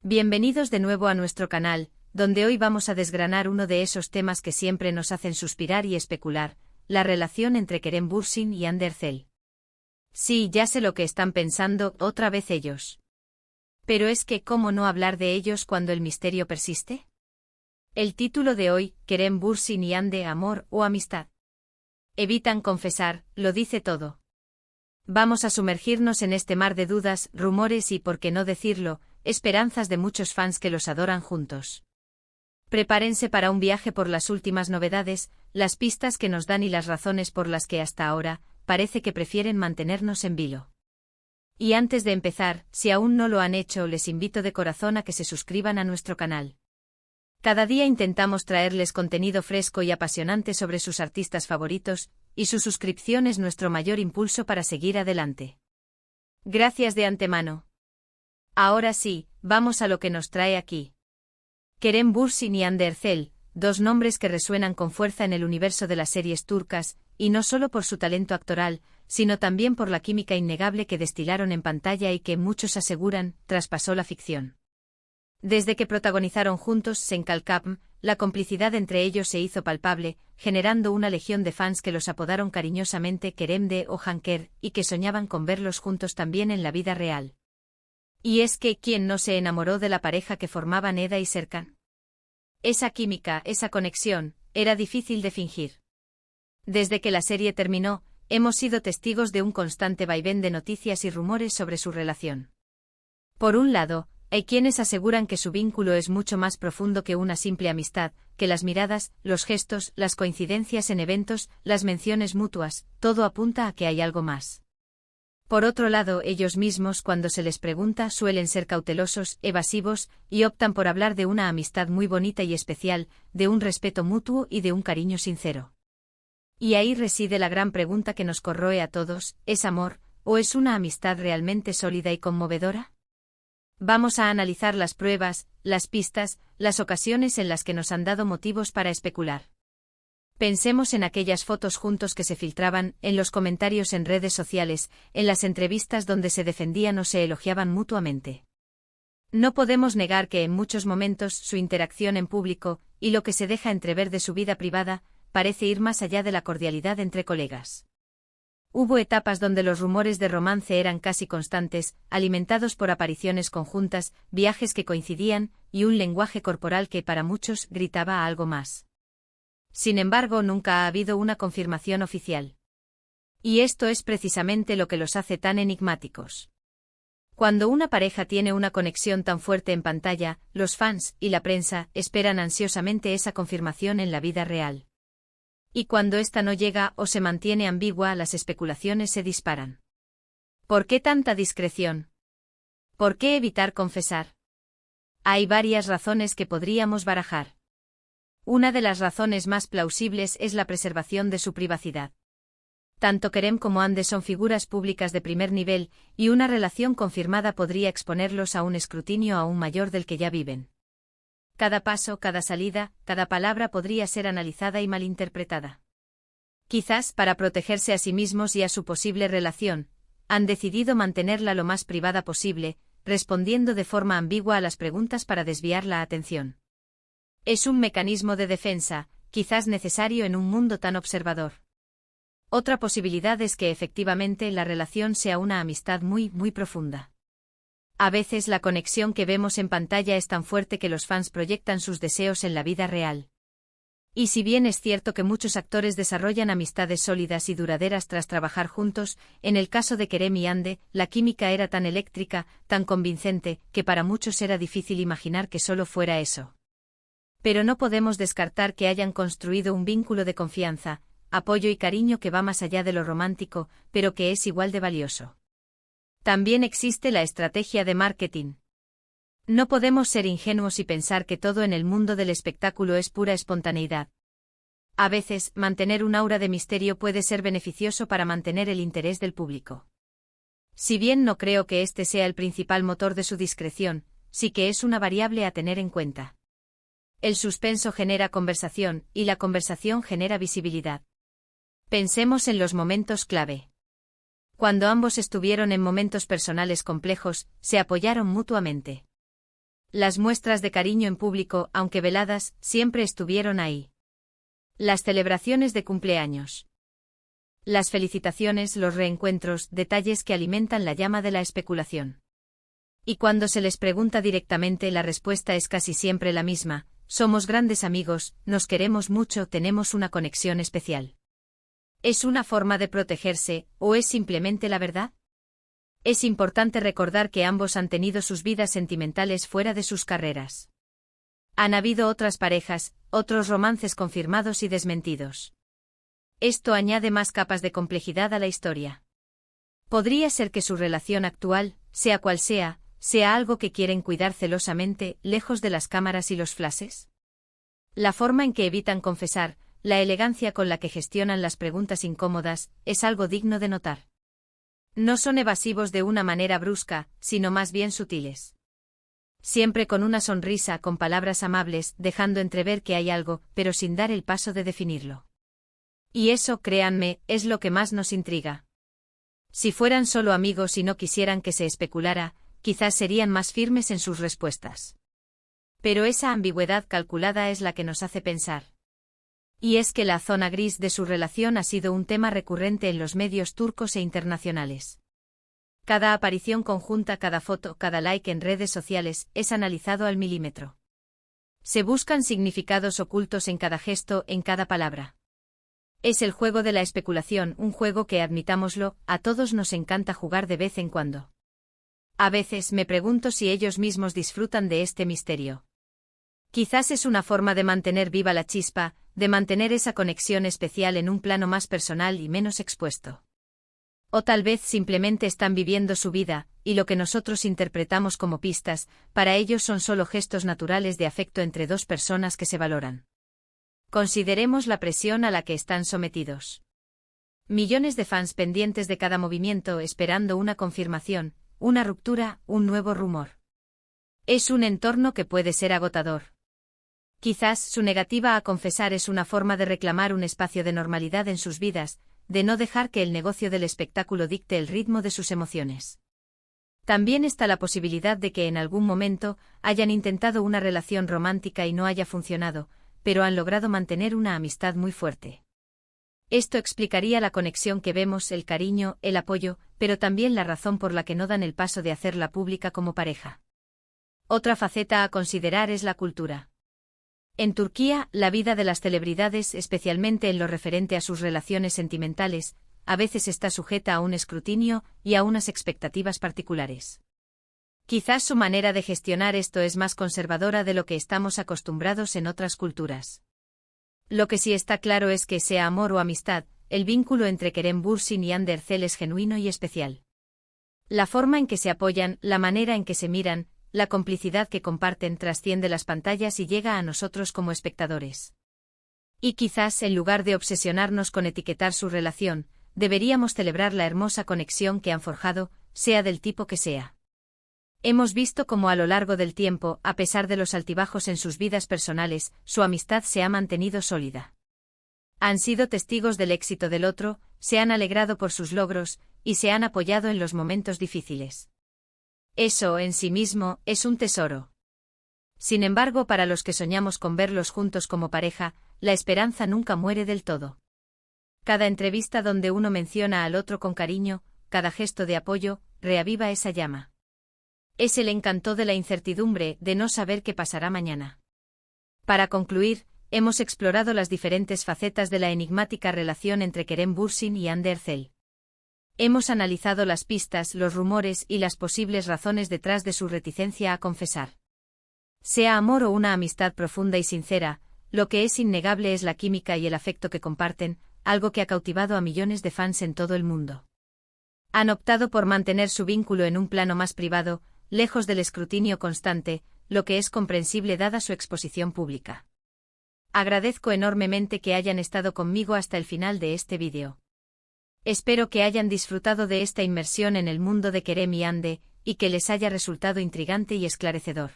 Bienvenidos de nuevo a nuestro canal, donde hoy vamos a desgranar uno de esos temas que siempre nos hacen suspirar y especular, la relación entre Kerem Bürsin y Hande Erçel. Sí, ya sé lo que están pensando, otra vez ellos. Pero es que, ¿cómo no hablar de ellos cuando el misterio persiste? El título de hoy, Kerem Bürsin y Hande, amor o amistad. Evitan confesar, lo dice todo. Vamos a sumergirnos en este mar de dudas, rumores y, por qué no decirlo, esperanzas de muchos fans que los adoran juntos. Prepárense para un viaje por las últimas novedades, las pistas que nos dan y las razones por las que hasta ahora parece que prefieren mantenernos en vilo. Y antes de empezar, si aún no lo han hecho, les invito de corazón a que se suscriban a nuestro canal. Cada día intentamos traerles contenido fresco y apasionante sobre sus artistas favoritos, y su suscripción es nuestro mayor impulso para seguir adelante. Gracias de antemano. Ahora sí, vamos a lo que nos trae aquí. Kerem Bürsin y Hande Erçel, dos nombres que resuenan con fuerza en el universo de las series turcas, y no solo por su talento actoral, sino también por la química innegable que destilaron en pantalla y que, muchos aseguran, traspasó la ficción. Desde que protagonizaron juntos Senkal Kapm, la complicidad entre ellos se hizo palpable, generando una legión de fans que los apodaron cariñosamente Keremde o Hanker, y que soñaban con verlos juntos también en la vida real. Y es que, ¿quién no se enamoró de la pareja que formaban Eda y Serkan? Esa química, esa conexión, era difícil de fingir. Desde que la serie terminó, hemos sido testigos de un constante vaivén de noticias y rumores sobre su relación. Por un lado, hay quienes aseguran que su vínculo es mucho más profundo que una simple amistad, que las miradas, los gestos, las coincidencias en eventos, las menciones mutuas, todo apunta a que hay algo más. Por otro lado, ellos mismos, cuando se les pregunta, suelen ser cautelosos, evasivos, y optan por hablar de una amistad muy bonita y especial, de un respeto mutuo y de un cariño sincero. Y ahí reside la gran pregunta que nos corroe a todos: ¿es amor, o es una amistad realmente sólida y conmovedora? Vamos a analizar las pruebas, las pistas, las ocasiones en las que nos han dado motivos para especular. Pensemos en aquellas fotos juntos que se filtraban, en los comentarios en redes sociales, en las entrevistas donde se defendían o se elogiaban mutuamente. No podemos negar que en muchos momentos su interacción en público, y lo que se deja entrever de su vida privada, parece ir más allá de la cordialidad entre colegas. Hubo etapas donde los rumores de romance eran casi constantes, alimentados por apariciones conjuntas, viajes que coincidían, y un lenguaje corporal que para muchos gritaba algo más. Sin embargo, nunca ha habido una confirmación oficial. Y esto es precisamente lo que los hace tan enigmáticos. Cuando una pareja tiene una conexión tan fuerte en pantalla, los fans y la prensa esperan ansiosamente esa confirmación en la vida real. Y cuando esta no llega o se mantiene ambigua, las especulaciones se disparan. ¿Por qué tanta discreción? ¿Por qué evitar confesar? Hay varias razones que podríamos barajar. Una de las razones más plausibles es la preservación de su privacidad. Tanto Kerem como Hande son figuras públicas de primer nivel, y una relación confirmada podría exponerlos a un escrutinio aún mayor del que ya viven. Cada paso, cada salida, cada palabra podría ser analizada y malinterpretada. Quizás, para protegerse a sí mismos y a su posible relación, han decidido mantenerla lo más privada posible, respondiendo de forma ambigua a las preguntas para desviar la atención. Es un mecanismo de defensa, quizás necesario en un mundo tan observador. Otra posibilidad es que efectivamente la relación sea una amistad muy, muy profunda. A veces la conexión que vemos en pantalla es tan fuerte que los fans proyectan sus deseos en la vida real. Y si bien es cierto que muchos actores desarrollan amistades sólidas y duraderas tras trabajar juntos, en el caso de Kerem y Hande, la química era tan eléctrica, tan convincente, que para muchos era difícil imaginar que solo fuera eso. Pero no podemos descartar que hayan construido un vínculo de confianza, apoyo y cariño que va más allá de lo romántico, pero que es igual de valioso. También existe la estrategia de marketing. No podemos ser ingenuos y pensar que todo en el mundo del espectáculo es pura espontaneidad. A veces, mantener un aura de misterio puede ser beneficioso para mantener el interés del público. Si bien no creo que este sea el principal motor de su discreción, sí que es una variable a tener en cuenta. El suspenso genera conversación, y la conversación genera visibilidad. Pensemos en los momentos clave. Cuando ambos estuvieron en momentos personales complejos, se apoyaron mutuamente. Las muestras de cariño en público, aunque veladas, siempre estuvieron ahí. Las celebraciones de cumpleaños. Las felicitaciones, los reencuentros, detalles que alimentan la llama de la especulación. Y cuando se les pregunta directamente, la respuesta es casi siempre la misma: somos grandes amigos, nos queremos mucho, tenemos una conexión especial. ¿Es una forma de protegerse, o es simplemente la verdad? Es importante recordar que ambos han tenido sus vidas sentimentales fuera de sus carreras. Han habido otras parejas, otros romances confirmados y desmentidos. Esto añade más capas de complejidad a la historia. Podría ser que su relación actual, sea cual sea algo que quieren cuidar celosamente, lejos de las cámaras y los flashes. La forma en que evitan confesar, la elegancia con la que gestionan las preguntas incómodas, es algo digno de notar. No son evasivos de una manera brusca, sino más bien sutiles. Siempre con una sonrisa, con palabras amables, dejando entrever que hay algo, pero sin dar el paso de definirlo. Y eso, créanme, es lo que más nos intriga. Si fueran solo amigos y no quisieran que se especulara, quizás serían más firmes en sus respuestas. Pero esa ambigüedad calculada es la que nos hace pensar. Y es que la zona gris de su relación ha sido un tema recurrente en los medios turcos e internacionales. Cada aparición conjunta, cada foto, cada like en redes sociales, es analizado al milímetro. Se buscan significados ocultos en cada gesto, en cada palabra. Es el juego de la especulación, un juego que, admitámoslo, a todos nos encanta jugar de vez en cuando. A veces me pregunto si ellos mismos disfrutan de este misterio. Quizás es una forma de mantener viva la chispa, de mantener esa conexión especial en un plano más personal y menos expuesto. O tal vez simplemente están viviendo su vida, y lo que nosotros interpretamos como pistas, para ellos son solo gestos naturales de afecto entre dos personas que se valoran. Consideremos la presión a la que están sometidos. Millones de fans pendientes de cada movimiento, esperando una confirmación, una ruptura, un nuevo rumor. Es un entorno que puede ser agotador. Quizás su negativa a confesar es una forma de reclamar un espacio de normalidad en sus vidas, de no dejar que el negocio del espectáculo dicte el ritmo de sus emociones. También está la posibilidad de que en algún momento hayan intentado una relación romántica y no haya funcionado, pero han logrado mantener una amistad muy fuerte. Esto explicaría la conexión que vemos, el cariño, el apoyo, pero también la razón por la que no dan el paso de hacerla pública como pareja. Otra faceta a considerar es la cultura. En Turquía, la vida de las celebridades, especialmente en lo referente a sus relaciones sentimentales, a veces está sujeta a un escrutinio y a unas expectativas particulares. Quizás su manera de gestionar esto es más conservadora de lo que estamos acostumbrados en otras culturas. Lo que sí está claro es que, sea amor o amistad, el vínculo entre Kerem Bürsin y Hande Erçel es genuino y especial. La forma en que se apoyan, la manera en que se miran, la complicidad que comparten trasciende las pantallas y llega a nosotros como espectadores. Y quizás, en lugar de obsesionarnos con etiquetar su relación, deberíamos celebrar la hermosa conexión que han forjado, sea del tipo que sea. Hemos visto cómo a lo largo del tiempo, a pesar de los altibajos en sus vidas personales, su amistad se ha mantenido sólida. Han sido testigos del éxito del otro, se han alegrado por sus logros, y se han apoyado en los momentos difíciles. Eso, en sí mismo, es un tesoro. Sin embargo, para los que soñamos con verlos juntos como pareja, la esperanza nunca muere del todo. Cada entrevista donde uno menciona al otro con cariño, cada gesto de apoyo, reaviva esa llama. Es el encanto de la incertidumbre, de no saber qué pasará mañana. Para concluir, hemos explorado las diferentes facetas de la enigmática relación entre Kerem Bürsin y Hande Erçel. Hemos analizado las pistas, los rumores y las posibles razones detrás de su reticencia a confesar. Sea amor o una amistad profunda y sincera, lo que es innegable es la química y el afecto que comparten, algo que ha cautivado a millones de fans en todo el mundo. Han optado por mantener su vínculo en un plano más privado, lejos del escrutinio constante, lo que es comprensible dada su exposición pública. Agradezco enormemente que hayan estado conmigo hasta el final de este vídeo. Espero que hayan disfrutado de esta inmersión en el mundo de Kerem y Hande, y que les haya resultado intrigante y esclarecedor.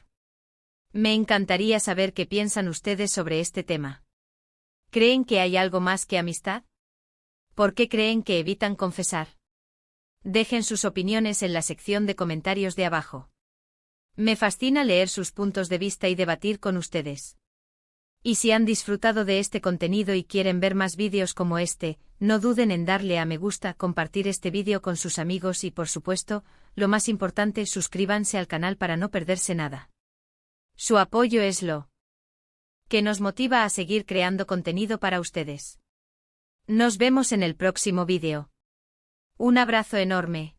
Me encantaría saber qué piensan ustedes sobre este tema. ¿Creen que hay algo más que amistad? ¿Por qué creen que evitan confesar? Dejen sus opiniones en la sección de comentarios de abajo. Me fascina leer sus puntos de vista y debatir con ustedes. Y si han disfrutado de este contenido y quieren ver más vídeos como este, no duden en darle a me gusta, compartir este vídeo con sus amigos y por supuesto, lo más importante, suscríbanse al canal para no perderse nada. Su apoyo es lo que nos motiva a seguir creando contenido para ustedes. Nos vemos en el próximo vídeo. Un abrazo enorme.